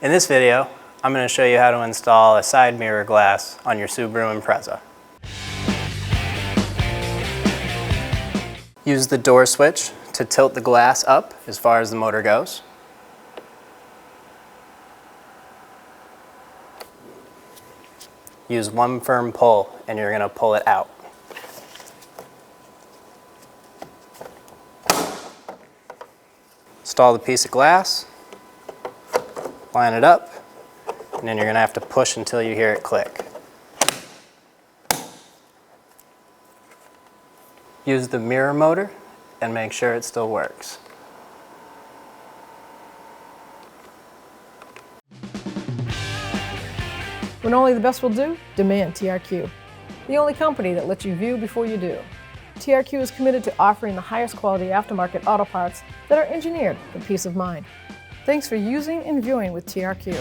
In this video, I'm going to show you how to install a side mirror glass on your Subaru Impreza. Use the door switch to tilt the glass up as far as the motor goes. Use one firm pull and you're going to pull it out. Install the piece of glass, line it up, and then you're going to have to push until you hear it click. Use the mirror motor and make sure it still works. When only the best will do, demand TRQ. The only company that lets you view before you do. TRQ is committed to offering the highest quality aftermarket auto parts that are engineered for peace of mind. Thanks for using and viewing with TRQ.